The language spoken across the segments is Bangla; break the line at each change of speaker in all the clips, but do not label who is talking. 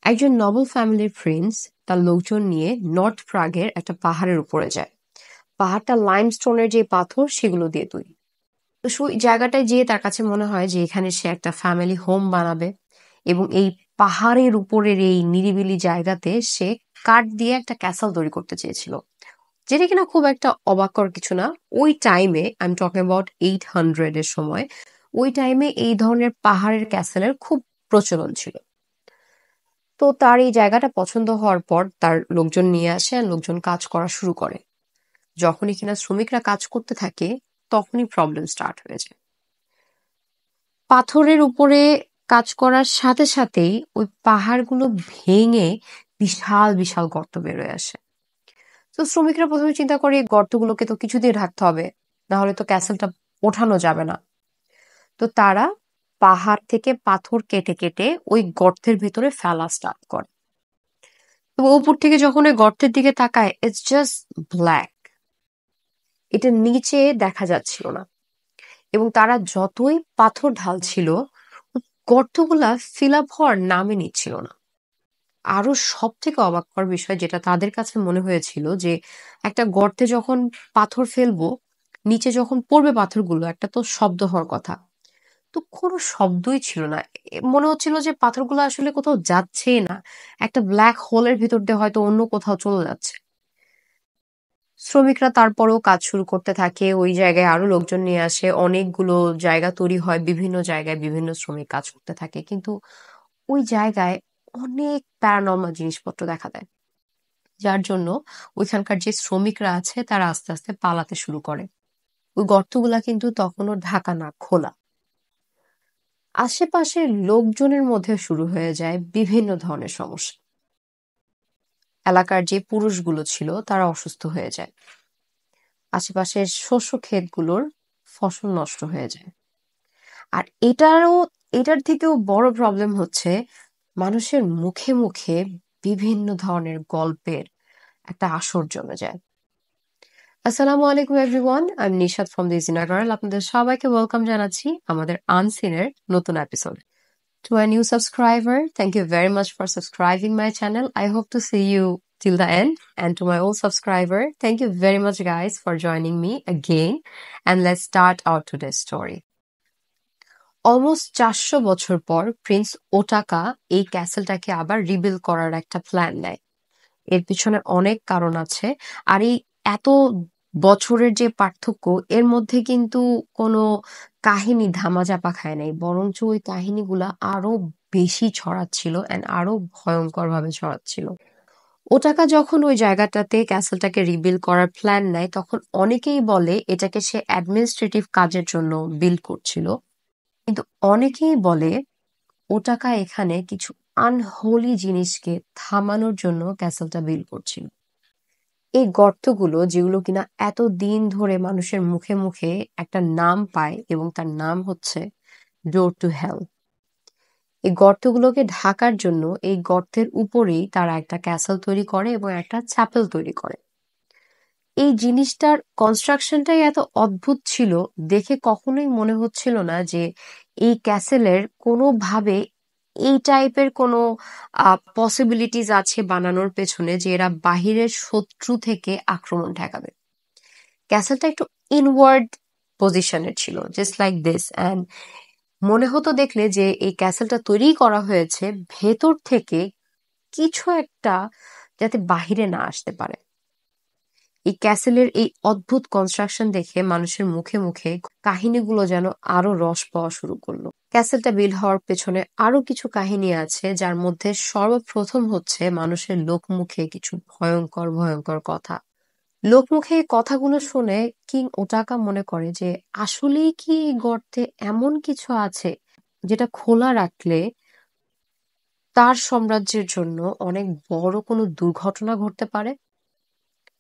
একজন নোবেল ফ্যামিলির প্রিন্স তার লোকজন নিয়ে নর্থ প্রাগের একটা পাহাড়ের উপরে যায়। পাহাড়টা লাইমস্টোনের যে পাথর সেগুলো দিয়ে তৈরি। তো সেই জায়গাটায় যেয়ে তার কাছে মনে হয় যে এখানে সে একটা ফ্যামিলি হোম বানাবে, এবং এই পাহাড়ের উপরের এই নিরিবিলি জায়গাতে সে কাঠ দিয়ে একটা ক্যাসেল তৈরি করতে চেয়েছিল, যেটা কিনা খুব একটা অবাককর কিছু না। ওই টাইমে আই এম টকিং অ্যাবাউট 800 এর সময়, ওই টাইমে এই ধরনের পাহাড়ের ক্যাসেলের খুব প্রচলন ছিল। তো তার এই জায়গাটা পছন্দ হওয়ার পর তার লোকজন নিয়ে আসে আর লোকজন কাজ করা শুরু করে। যখনই কিনা শ্রমিকরা কাজ করতে থাকে তখনই প্রবলেম স্টার্ট হয়ে যায়। পাথরের উপরে কাজ করার সাথে সাথেই ওই পাহাড়গুলো ভেঙে বিশাল বিশাল গর্ত বেরোয় আসে। তো শ্রমিকরা প্রথমে চিন্তা করে এই গর্তগুলোকে তো কিছু দিয়ে ঢাকতে হবে, না হলে তো ক্যাসেলটা ওঠানো যাবে না। তো তারা পাহাড় থেকে পাথর কেটে কেটে ওই গর্তের ভিতরে ফেলা স্টার্ট করে। তো উপর থেকে যখন ওই গর্তের দিকে তাকায়, ইটস জাস্ট ব্ল্যাক। এটা নিচে দেখা যাচ্ছিল না, এবং তারা যতই পাথর ঢালছিল গর্তগুলা ফিল আপ হওয়ার নামে নিচ্ছিল না। আরো সব থেকে অবাক করার বিষয় যেটা তাদের কাছে মনে হয়েছিল যে একটা গর্তে যখন পাথর ফেলবো, নিচে যখন পড়বে পাথরগুলো একটা তো শব্দ হওয়ার কথা, তো কোনো শব্দই ছিল না। মনে হচ্ছিল যে পাথরগুলো আসলে কোথাও যাচ্ছেই না, একটা ব্ল্যাক হোলের ভিতর দিয়ে হয়তো অন্য কোথাও চলে যাচ্ছে। শ্রমিকরা তারপরেও কাজ শুরু করতে থাকে, ওই জায়গায় আরো লোকজন নিয়ে আসে, অনেকগুলো জায়গা তৈরি হয়, বিভিন্ন জায়গায় বিভিন্ন শ্রমিক কাজ করতে থাকে, কিন্তু ওই জায়গায় অনেক প্যারানর্মাল জিনিসপত্র দেখা দেয়, যার জন্য ওইখানকার যে শ্রমিকরা আছে তারা আস্তে আস্তে পালাতে শুরু করে। ওই গর্তগুলা কিন্তু তখনও ঢাকা না, খোলা। আশেপাশের লোকজনের মধ্যে শুরু হয়ে যায় বিভিন্ন ধরনের সমস্যা। এলাকার যে পুরুষগুলো ছিল তারা অসুস্থ হয়ে যায়, আশেপাশের শস্য ক্ষেতগুলোর ফসল নষ্ট হয়ে যায়। আর এটার থেকেও বড় প্রবলেম হচ্ছে মানুষের মুখে মুখে বিভিন্ন ধরনের গল্পের একটা আসর জমে যায়। আসসালামু আলাইকুম এভরিওয়ান, আমি নিশাত ফ্রম দি জিনা গার্ল। আপনাদের সবাইকে ওয়েলকাম জানাচ্ছি আমাদের আনসিনের নতুন episode. To a new subscriber, thank you very much for subscribing my channel. I hope to see you till the end. And to my old subscriber, thank you very much guys for joining me again. And let's start our today's story. Almost 400 বছর পর প্রিন্স ওটাকা এই ক্যাসেলটাকে আবার রিবিল্ড করার একটা প্ল্যান নেয়। এর পিছনে অনেক কারণ আছে। আর এই এত বছরের যে পার্থক্য, এর মধ্যে কিন্তু কোনো কাহিনী ধামাচাপা খায় নাই, বরঞ্চ ওই কাহিনীগুলা আরো বেশি ছড়াচ্ছিল এন্ড আরো ভয়ঙ্কর ভাবে ছড়াচ্ছিল। ওটাকা যখন ওই জায়গাটাতে ক্যাসেলটাকে রিবিল্ড করার প্ল্যান নেয়, তখন অনেকেই বলে এটাকে সে অ্যাডমিনিস্ট্রেটিভ কাজের জন্য বিল্ড করছিল, কিন্তু অনেকেই বলে ওটাকা এখানে কিছু আনহোলি জিনিসকে থামানোর জন্য ক্যাসেলটা বিল্ড করছিল। এই গর্তগুলো যেগুলো কিনা এতদিন ধরে মানুষের মুখে মুখে একটা নাম পায়, এবং তার নাম হচ্ছে ডোর টু হেল। এই গর্তগুলোকে ঢাকার জন্য এই গর্তের উপরেই তারা একটা ক্যাসেল তৈরি করে এবং একটা চ্যাপেল তৈরি করে। এই জিনিসটার কনস্ট্রাকশনটাই এত অদ্ভুত ছিল, দেখে কখনোই মনে হচ্ছিল না যে এই ক্যাসেলের কোনোভাবে এই টাইপের কোনো পসিবিলিটিস আছে বানানোর পেছনে, যে এরা বাহিরের শত্রু থেকে আক্রমণ ঠেকাবে। ক্যাসেলটা একটু ইনওয়ার্ড পজিশনের ছিল, জাস্ট লাইক দিস, অ্যান্ড মনে হতো দেখলে যে এই ক্যাসেলটা তৈরি করা হয়েছে ভেতর থেকে কিছু একটা, যাতে বাহিরে না আসতে পারে। এই ক্যাসেলের এই অদ্ভুত কনস্ট্রাকশন দেখে মানুষের মুখে মুখে কাহিনীগুলো যেন আরো রস পাওয়া শুরু করলো। ক্যাসেলটা বিল্ড হওয়ার পেছনে আরো কিছু কাহিনী আছে, যার মধ্যে সর্বপ্রথম হচ্ছে মানুষের লোকমুখে কিছু ভয়ঙ্কর ভয়ঙ্কর কথা। লোকমুখে এই কথাগুলো শুনে কিং ওটাকা মনে করে যে আসলেই কি এই গর্তে এমন কিছু আছে যেটা খোলা রাখলে তার সাম্রাজ্যের জন্য অনেক বড় কোনো দুর্ঘটনা ঘটতে পারে।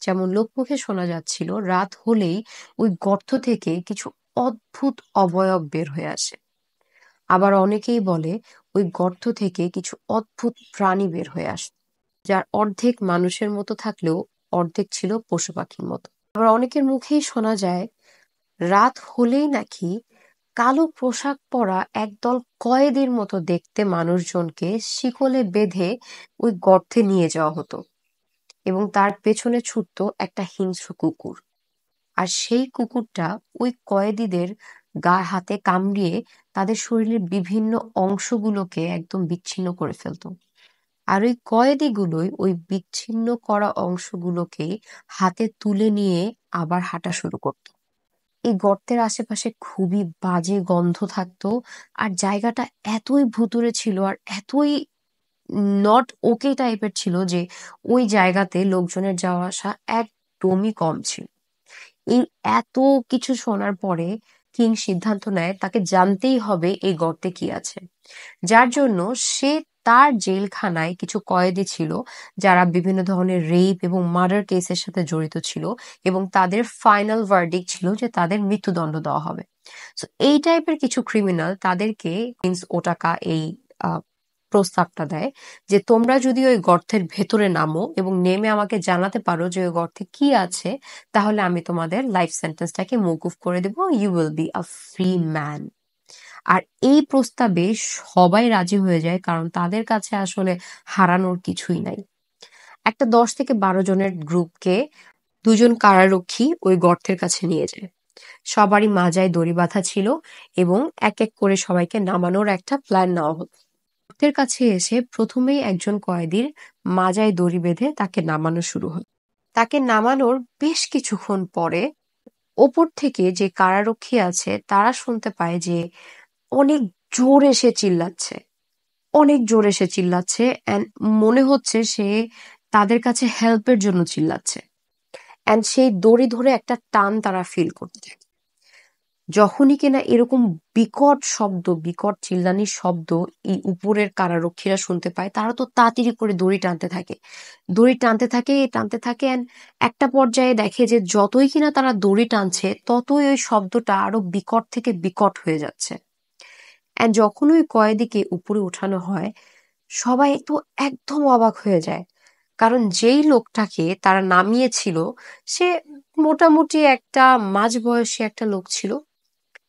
যেমন লোকমুখে শোনা যাচ্ছিল রাত হলেই ওই গর্ত থেকে কিছু অদ্ভুত অবয়ব বের হয়ে আসে। আবার অনেকেই বলে ওই গর্ত থেকে কিছু অদ্ভুত প্রাণী বের হয়ে আসে, যার অর্ধেক মানুষের মতো থাকলেও অর্ধেক ছিল পশু পাখির মতো। আবার অনেকের মুখেই শোনা যায় রাত হলেই নাকি কালো পোশাক পরা একদল কয়েদির মতো দেখতে মানুষজনকে শিকলে বেঁধে ওই গর্তে নিয়ে যাওয়া হতো এবং তার পেছনে ছুটতো একটা হিংস্র কুকুর। আর সেই কুকুরটা ওই কয়েদিদের হাতে কামড়িয়ে তাদের শরীরের বিভিন্ন অংশগুলোকে একদম বিচ্ছিন্ন করে ফেলতো। আর ওই কয়েদিগুলোই ওই বিচ্ছিন্ন করা অংশগুলোকে হাতে তুলে নিয়ে আবার হাঁটা শুরু করতো। এই গর্তের আশেপাশে খুবই বাজে গন্ধ থাকতো, আর জায়গাটা এতই ভুতুড়ে ছিল আর এতই নট ওকে টাইপের ছিল যে ওই জায়গাতে লোকজনের যাওয়া আসা একদমই কম ছিল। এই এত কিছু শোনার পরে কিং সিদ্ধান্ত নেয় তাকে জানতেই হবে এই গর্তে কি আছে, যার জন্য সে তার জেলখানায় কিছু কয়েদি ছিল যারা বিভিন্ন ধরনের রেপ এবং মার্ডার কেসের সাথে জড়িত ছিল, এবং তাদের ফাইনাল ভার্ডিক্ট ছিল যে তাদের মৃত্যুদণ্ড দেওয়া হবে। সো এই টাইপের কিছু ক্রিমিনাল তাদেরকে প্রিন্স ওটাকা এই প্রস্তাবটা দেয় যে তোমরা যদি ওই গর্তের ভেতরে নামো এবং নেমে আমাকে জানাতে পারো যে ওই গর্তে কি আছে, তাহলে আমি তোমাদের লাইফ সেন্টেন্সটাকে মওকুফ করে দেবো, you will be a free man. আর এই প্রস্তাবে সবাই রাজি হয়ে যায়, কারণ তাদের কাছে আসলে হারানোর কিছুই নাই। একটা 10 থেকে 12 জনের গ্রুপকে দুজন কারারক্ষী ওই গর্তের কাছে নিয়ে যায়। সবারই মাজায় দড়ি বাঁধা ছিল এবং এক এক করে সবাইকে নামানোর একটা প্ল্যান নেওয়া হতো। গর্তের কাছে এসে প্রথমেই একজন কয়েদির মাজায় দড়ি বেঁধে তাকে নামানো শুরু হয়। তাকে নামানোর বেশ কিছুক্ষণ পরে ওপর থেকে যে কারারক্ষী আছে তারা শুনতে পায় যে অনেক জোরে সে চিল্লাচ্ছে, অনেক জোরে সে চিল্লাচ্ছে, অ্যান্ড মনে হচ্ছে সে তাদের কাছে হেল্পের জন্য চিল্লাচ্ছে। অ্যান্ড সেই দড়ি ধরে একটা টান তারা ফিল করতে থাকে। যখনই কিনা এরকম বিকট শব্দ, বিকট চিল্লানির শব্দ এই উপরের কারারক্ষীরা শুনতে পায়, তারা তো তাড়াতাড়ি করে দড়ি টানতে থাকে, দড়ি টানতে থাকে অ্যান্ড একটা পর্যায়ে দেখে যে যতই কিনা তারা দড়ি টানছে ততই ওই শব্দটা আরো বিকট থেকে বিকট হয়ে যাচ্ছে। অ্যান্ড যখন ওই কয়েদিকে উপরে উঠানো হয়, সবাই তো একদম অবাক হয়ে যায়, কারণ যেই লোকটাকে তারা নামিয়েছিল সে মোটামুটি একটা মাঝবয়সী একটা লোক ছিল,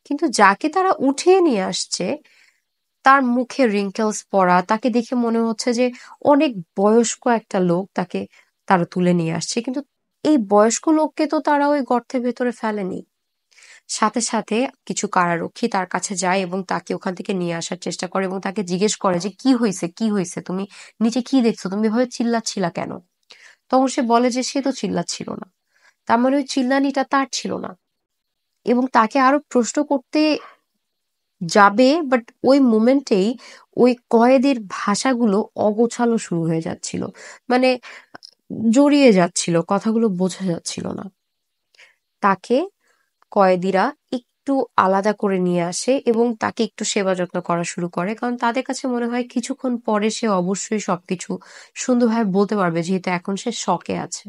কিন্তু যাকে তারা উঠিয়ে নিয়ে আসছে তার মুখে রিঙ্কেলস পড়া, তাকে দেখে মনে হচ্ছে যে অনেক বয়স্ক একটা লোক তাকে তারা তুলে নিয়ে আসছে, কিন্তু এই বয়স্ক লোককে তো তারা ওই গর্তের ভেতরে ফেলেনি। সাথে সাথে কিছু কারারক্ষী তার কাছে যায় এবং তাকে ওখান থেকে নিয়ে আসার চেষ্টা করে এবং তাকে জিজ্ঞেস করে যে কি হয়েছে, কি হয়েছে, তুমি নিচে কি দেখছো, তুমি এভাবে চিল্লাচ্ছিলা কেন? তখন সে বলে যে সে তো চিল্লাচ্ছিল না। তার মানে ওই চিল্লানিটা তার ছিল না। এবং তাকে আরো প্রশ্ন করতে যাবে, বাট ওই মোমেন্টেই ওই কয়েদের ভাষাগুলো অগোছালো শুরু হয়ে যাচ্ছিল, মানে জড়িয়ে যাচ্ছিল, কথাগুলো বোঝা যাচ্ছিল না। তাকে কয়েদিরা একটু আলাদা করে নিয়ে আসে এবং তাকে একটু সেবা যত্ন করা শুরু করে, কারণ তাদের কাছে মনে হয় কিছুক্ষণ পরে সে অবশ্যই সবকিছু সুন্দরভাবে বলতে পারবে, যেহেতু এখন সে শকে আছে।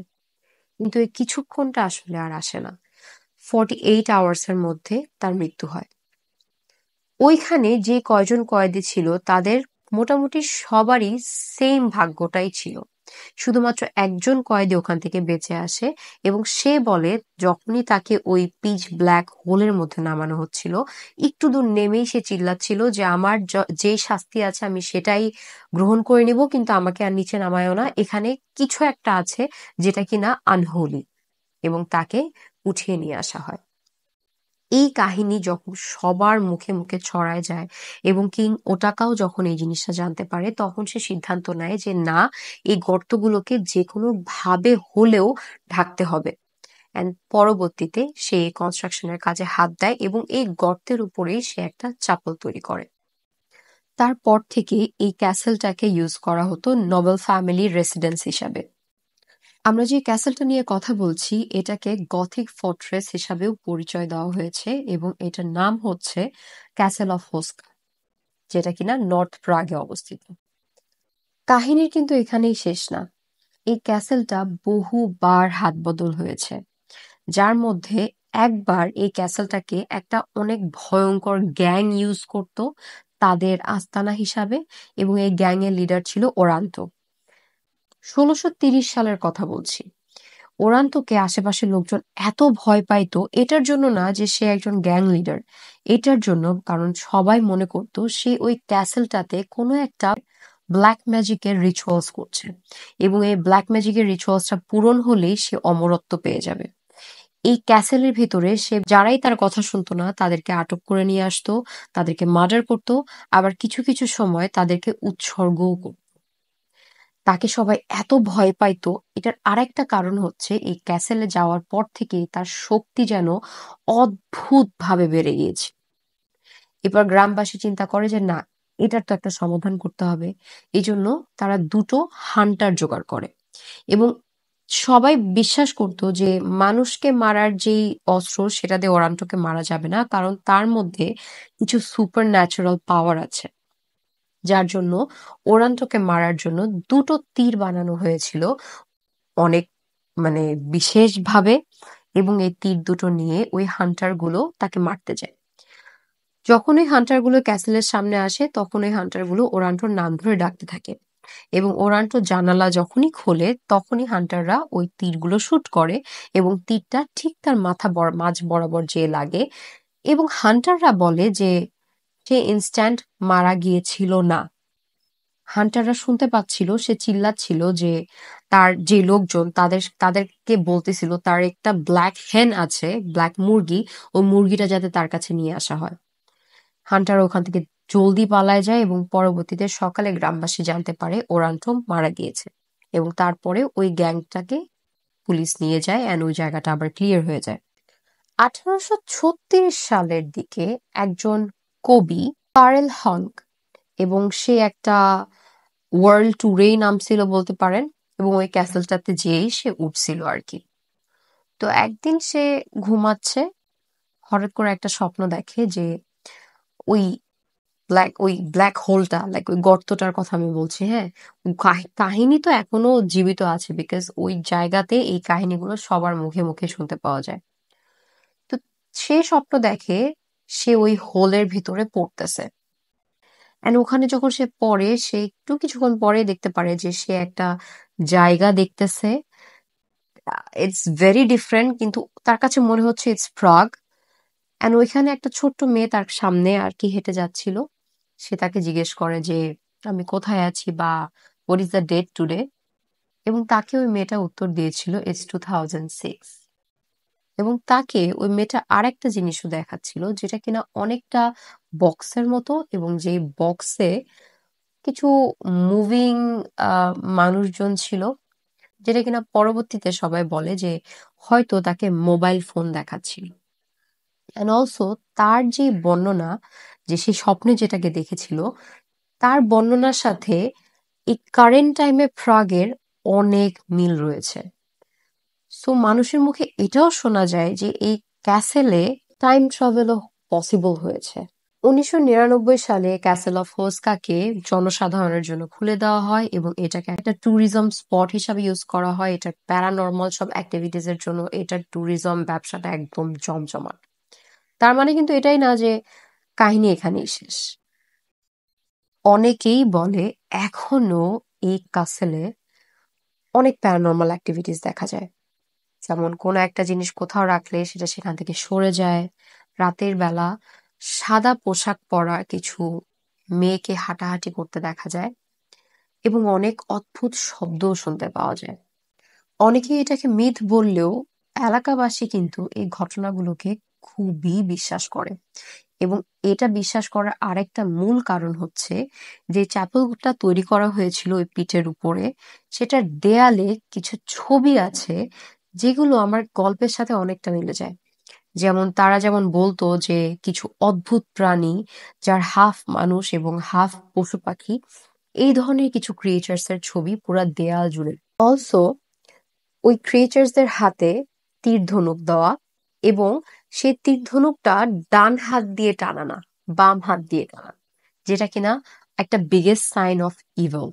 কিন্তু এই কিছুক্ষণটা আসলে আর আসে না। 48 আওয়ার্সের মধ্যে তার মৃত্যু হয়। ওইখানে যে কয়জন কয়েদি ছিল তাদের মোটামুটি সবারই সেম ভাগ্যটাই ছিল। শুধুমাত্র একজন কয়েদি ওখান থেকে বেঁচে আসে এবং সে বলে যখনই তাকে ওই পিচ ব্ল্যাক হোলের মধ্যে নামানো হচ্ছিল, একটু দূর নেমেই সে চিল্লাচ্ছিল যে আমার যে শাস্তি আছে আমি সেটাই গ্রহণ করে নিব, কিন্তু আমাকে আর নিচে নামায়ও না, এখানে কিছু একটা আছে যেটা কিনা আনহোলি, এবং তাকে উঠিয়ে নিয়ে আসা হয়। এই কাহিনী যখন সবার মুখে মুখে ছড়ায় যায় এবং কিং ওটাকাও যখন এই জিনিসটা জানতে পারে, তখন সে সিদ্ধান্ত নেয় যে না, এই গর্তগুলোকে যে কোনো ভাবে হলেও ঢাকতে হবে। এন্ড পরবর্তীতে সে কনস্ট্রাকশনের কাজে হাত দেয় এবং এই গর্তের উপরেই সে একটা চাপল তৈরি করে। তারপর থেকে এই ক্যাসেলটাকে ইউজ করা হতো নোবেল ফ্যামিলির রেসিডেন্স হিসাবে। আমরা যে ক্যাসেলটা নিয়ে কথা বলছি এটাকে গথিক ফর্ট্রেস হিসাবেও পরিচয় দেওয়া হয়েছে এবং এটার নাম হচ্ছে ক্যাসেল অফ হোস্কা, যেটা কিনা নর্থ প্রাগে অবস্থিত। কাহিনীর কিন্তু এখানেই শেষ না। এই ক্যাসেলটা বহুবার হাত বদল হয়েছে, যার মধ্যে একবার এই ক্যাসেলটাকে একটা অনেক ভয়ঙ্কর গ্যাং ইউজ করত তাদের আস্তানা হিসাবে, এবং এই গ্যাং এর লিডার ছিল ওরান্ত। 1630 সালের কথা বলছি। ওরান্তকে আশেপাশের লোকজন এত ভয় পাইতো, এটার জন্য না যে সে একজন গ্যাং লিডার, এটার জন্য কারণ সবাই মনে করতো সে ওই ক্যাসেলটাতে কোনো একটা ব্ল্যাক ম্যাজিকের রিচুয়ালস করছে, এবং এই ব্ল্যাক ম্যাজিকের রিচুয়ালসটা পূরণ হলেই সে অমরত্ব পেয়ে যাবে। এই ক্যাসেলের ভেতরে সে যারাই তার কথা শুনতো না তাদেরকে আটক করে নিয়ে আসতো, তাদেরকে মার্ডার করতো, আবার কিছু কিছু সময় তাদেরকে উৎসর্গও করতো। তাকে সবাই এত ভয় পাইতো, এটার আরেকটা কারণ হচ্ছে এই ক্যাসেলে যাওয়ার পর থেকেই তার শক্তি যেন অদ্ভুতভাবে বেড়ে গিয়েছে। এবার গ্রামবাসী চিন্তা করে যে না, এটার তো একটা সমাধান করতে হবে। এই জন্য তারা দুটো হান্টার জোগাড় করে, এবং সবাই বিশ্বাস করতো যে মানুষকে মারার যেই অস্ত্র সেটা দিয়ে ওরান্টোকে মারা যাবে না, কারণ তার মধ্যে কিছু সুপার ন্যাচারাল পাওয়ার আছে, যার জন্য ওরান্টোকে মারার জন্য দুটো তীর বানানো হয়েছিল অনেক মানে বিশেষভাবে, এবং এই তীর দুটো নিয়ে ওই হান্টার গুলো তাকে মারতে যায়। যখন ওই হান্টার গুলো ক্যাসেলের সামনে আসে তখন ওই হান্টার গুলো ওরান্টোর নাম ধরে ডাকতে থাকে, এবং ওরান্টো জানালা যখনই খোলে তখনই হান্টাররা ওই তীরগুলো শুট করে, এবং তীরটা ঠিক তার মাঝ বরাবর যেয়ে লাগে, এবং হান্টাররা বলে যে সে ইনস্ট্যান্ট মারা গিয়েছিল না। হান্টাররা শুনতে পাচ্ছিল সে চিল্লাচ্ছিল যে তার যে লোকজন তাদেরকে বলতেছিল তার একটা ব্ল্যাক হেন আছে, ব্ল্যাক মুরগি, ওই মুরগিটা যাতে তার কাছে নিয়ে আসা হয়। হান্টার ওখান থেকে জলদি পালায় যায়, এবং পরবর্তীতে সকালে গ্রামবাসী জানতে পারে ওরান্টো মারা গিয়েছে, এবং তারপরে ওই গ্যাংটাকে পুলিশ নিয়ে যায় অ্যান্ড ওই জায়গাটা আবার ক্লিয়ার হয়ে যায়। 1836 সালের দিকে একজন কবি, কারেল হংক, এবং সে একটা ওয়ার্ল্ড ট্যুরেই নামছিল বলতে পারেন, এবং ওই ক্যাসেলটাতে যেয়েই সে উঠছিল আর কি। তো একদিন সে ঘুমাচ্ছে, হঠাৎ করে একটা স্বপ্ন দেখে যে ওই ওই ব্ল্যাক হোলটা, লাইক ওই গর্তটার কথা আমি বলছি, হ্যাঁ, কাহিনী তো এখনো জীবিত আছে, বিকজ ওই জায়গাতে এই কাহিনীগুলো সবার মুখে মুখে শুনতে পাওয়া যায়। তো সে স্বপ্ন দেখে সে ওই হোলের ভিতরে পড়তেছে, এন্ড ওখানে যখন সে পড়ে সে একটু কিছুক্ষণ পরে দেখতে পারে যে সে একটা জায়গা দেখতেছে। ইটস ভেরি ডিফারেন্ট, কিন্তু তার কাছে মনে হচ্ছে ইটস প্রাগ। এন্ড ওইখানে একটা ছোট্ট মেয়ে তার সামনে আর কি হেঁটে যাচ্ছিল। সে তাকে জিজ্ঞেস করে যে আমি কোথায় আছি, বা what is the date today, এবং তাকে ওই মেয়েটা উত্তর দিয়েছিল ইটস 2006। এবং তাকে ওই মেয়েটা আরেকটা জিনিসও দেখাচ্ছিল যেটা কিনা অনেকটা বক্সের মতো, এবং যে বক্সে কিছু মুভিং মানুষজন ছিল, যেটা কিনা পরবর্তীতে সবাই বলে যে হয়তো তাকে মোবাইল ফোন দেখাচ্ছিল। অ্যান্ড অলসো তার যে বর্ণনা, যে সে স্বপ্নে যেটাকে দেখেছিল, তার বর্ণনার সাথে এই কারেন্ট টাইমে প্রাগের অনেক মিল রয়েছে। সো মানুষের মুখে এটাও শোনা যায় যে এই ক্যাসেলে টাইম ট্রাভেলও পসিবল হয়েছে। 1999 সালে ক্যাসেল অফ হোস্কাকে জনসাধারণের জন্য খুলে দেওয়া হয়, এবং এটাকে একটা ট্যুরিজম স্পট হিসাবে ইউজ করা হয়। এটা প্যারানর্মাল সব অ্যাক্টিভিটিস এর জন্য এটার ট্যুরিজম ব্যবসাটা একদম জমজমাট। তার মানে কিন্তু এটাই না যে কাহিনী এখানেই শেষ। অনেকেই বলে এখনো এই ক্যাসেলে অনেক প্যারানর্মাল অ্যাক্টিভিটিস দেখা যায়, যেমন কোনো একটা জিনিস কোথাও রাখলে সেটা সেখান থেকে সরে যায়। রাতের বেলা সাদা পোশাক পরা কিছু মেয়েকে হাঁটাহাঁটি করতে দেখা যায়, এবং অনেক অদ্ভুত শব্দও শুনতে পাওয়া যায়। অনেকে এটাকে মিথ বললেও এলাকাবাসী কিন্তু এই ঘটনাগুলোকে খুবই বিশ্বাস করে, এবং এটা বিশ্বাস করার আরেকটা মূল কারণ হচ্ছে যে চ্যাপেলটা তৈরি করা হয়েছিল ওই পিঠের উপরে, সেটার দেয়ালে কিছু ছবি আছে যেগুলো আমার গল্পের সাথে অনেকটা মিলে যায়। যেমন তারা যেমন বলতো যে কিছু অদ্ভুত প্রাণী যার হাফ মানুষ এবং হাফ পশু পাখি, এই ধরনের কিছু ক্রিয়েচার্স এর ছবি পুরা দেয়াল জুড়ে। অলসো ওই ক্রিয়েচার্সদের হাতে তীর ধনুক দেওয়া, এবং সেই তীর ধনুকটা ডান হাত দিয়ে টানা না, বাম হাত দিয়ে টানা, যেটা কিনা একটা biggest sign of evil.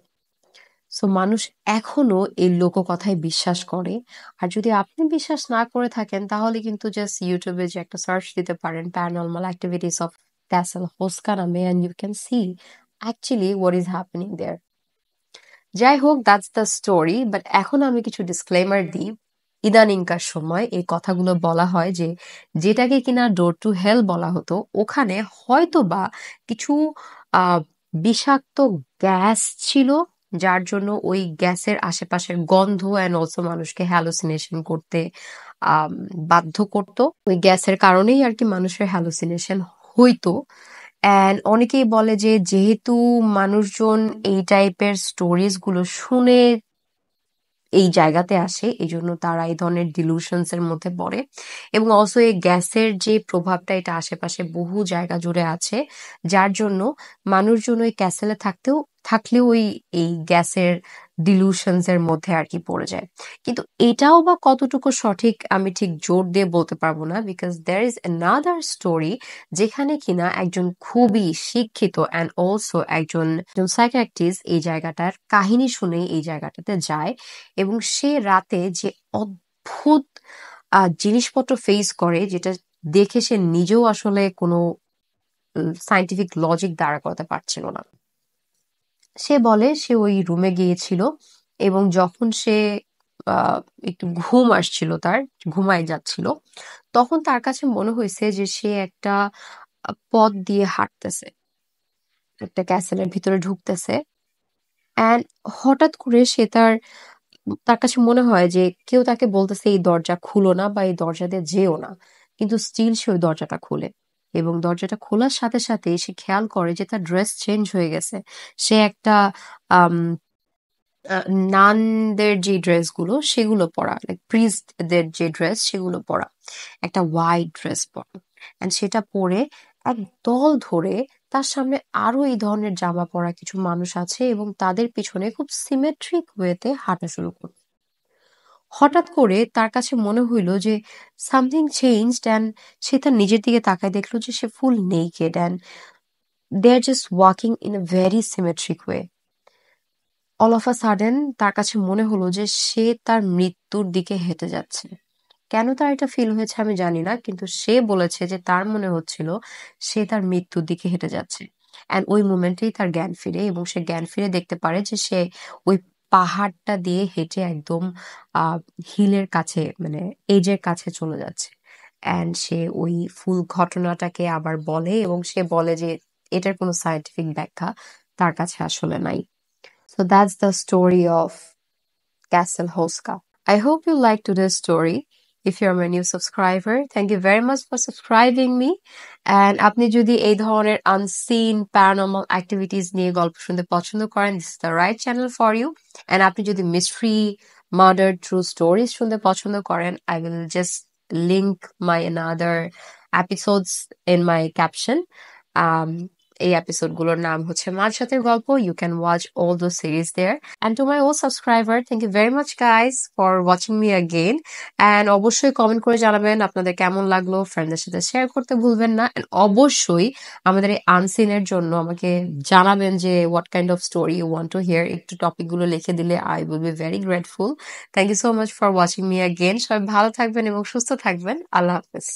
So মানুষ এখনো এই লোককথায় বিশ্বাস করে। আর যদি আপনি বিশ্বাস না করে থাকেন তাহলে কিন্তু জাস্ট ইউটিউবে যে একটা সার্চ দিতে পারেন paranormal activities of castle Houska নামে, and you can see actually what is happening there. যাই হোক, দ্যাটস দ্য স্টোরি। বাট এখন আমি কিছু ডিসক্লেমার দিই। ইদানিংকার সময় এই কথাগুলো বলা হয় যে যেটাকে কিনা ডোর টু হেল বলা হতো, ওখানে হয়তো বা কিছু আহ বিষাক্ত গ্যাস ছিল, যার জন্য ওই গ্যাসের আশেপাশের গন্ধ অ্যান্ড অলসো মানুষকে হ্যালুসিনেশন করতে আম, বাধ্য করতো। ওই গ্যাসের কারণেই আর কি মানুষের হ্যালুসিনেশন হইতো। অ্যান্ড অনেকেই বলে যে যেহেতু মানুষজন এই টাইপের স্টোরিজ গুলো শুনে এই জায়গাতে আসে, এই জন্য তারা এই ধরনের ডিলুশনস এর মধ্যে পড়ে। এবং অলসো এই গ্যাসের যে প্রভাবটা, এটা আশেপাশে বহু জায়গা জুড়ে আছে, যার জন্য মানুষজন ওই ক্যাসেলে থাকলেও ওই এই গ্যাসের ডিলুশনস এর মধ্যে আর কি পড়ে যায়। কিন্তু এটাও বা কতটুকু সঠিক আমি ঠিক জোর দিয়ে বলতে পারবো না, because there is another story যেখানে কিনা একজন খুবই শিক্ষিত অ্যান্ড অলসো একজন সাইকিয়াট্রিস্ট এই জায়গাটার কাহিনী শুনে এই জায়গাটাতে যায়, এবং সে রাতে যে অদ্ভুত জিনিসপত্র ফেস করে, যেটা দেখে সে নিজেও আসলে কোনো সায়েন্টিফিক লজিক দাঁড়া করাতে পারছিল না। সে বলে সে ওই রুমে গিয়েছিল, এবং যখন সে আহ, একটু ঘুম আসছিল, তার ঘুমায় যাচ্ছিল, তখন তার কাছে মনে হয়েছে যে সে একটা পথ দিয়ে হাঁটতেছে, একটা ক্যাসেলের ভিতরে ঢুকতেছে। অ্যান্ড হঠাৎ করে সে তার কাছে মনে হয় যে কেউ তাকে বলতেছে এই দরজা খুলো না বা এই দরজা দিয়ে যেও না, কিন্তু স্টিল সে ওই দরজাটা খুলে। এবং দরজাটা খোলার সাথে সাথে সে খেয়াল করে যে তার ড্রেস চেঞ্জ হয়ে গেছে। সে একটা আম, নানদের যে ড্রেসগুলো সেগুলো পরা, লাইক প্রিস্টদের যে ড্রেস সেগুলো পরা, একটা হোয়াইট ড্রেস পরা। এন্ড সেটা পরে এক দল ধরে তার সামনে আরো এই ধরনের জামা পরা কিছু মানুষ আছে, এবং তাদের পিছনে খুব সিমেট্রিক ওয়েতে হাঁটা শুরু করে। হঠাৎ করে তার কাছে মনে হইল যে সামথিং চেঞ্জড, অ্যান্ড সে তার নিজের দিকে তাকায় দেখলো যে সে full naked and they are just walking in a very symmetric way. All of a sudden তার কাছে মনে হলো যে সে তার মৃত্যুর দিকে হেঁটে যাচ্ছে। কেন তার এটা ফিল হয়েছে আমি জানি না, কিন্তু সে বলেছে যে তার মনে হচ্ছিল সে তার মৃত্যুর দিকে হেঁটে যাচ্ছে। অ্যান্ড ওই মোমেন্টেই তার জ্ঞান ফিরে, এবং সে জ্ঞান ফিরে দেখতে পারে যে সে ওই পাহাড়টা দিয়ে হেঁটে একদম আহ হিলের কাছে, মানে এজের কাছে চলে যাচ্ছে। অ্যান্ড সে ওই ফুল ঘটনাটাকে আবার বলে, এবং সে বলে যে এটার কোনো সায়েন্টিফিক ব্যাখ্যা তার কাছে আসলে নাই। So that's the story of Castle Hoska. I hope you liked today's story. If you're my new subscriber, thank you very much for subscribing me. And আপনি যদি এই ধরনের unseen paranormal activities নিয়ে গল্প শুনতে পছন্দ করেন, this is the right channel for you. And আপনি যদি mystery, murder, true stories শুনতে পছন্দ করেন, I will just link my another episodes in my caption. Um, এই এপিসোডগুলোর নাম হচ্ছে মাঝরাতের গল্প. You can watch all those series there. And to my old subscriber, thank you very much guys for watching me again. And অবশ্যই কমেন্ট করে জানাবেন আপনাদের কেমন লাগলো, ফ্রেন্ডদের সাথে শেয়ার করতে ভুলবেন না। And অবশ্যই আমাদের এই আনসিনের জন্য আমাকে জানাবেন যে what kind of story you want to hear. একটু টপিক গুলো লিখে দিলে I will be very grateful. Thank you so much for watching me again. সবাই ভালো থাকবেন এবং সুস্থ থাকবেন। আল্লাহ হাফেজ।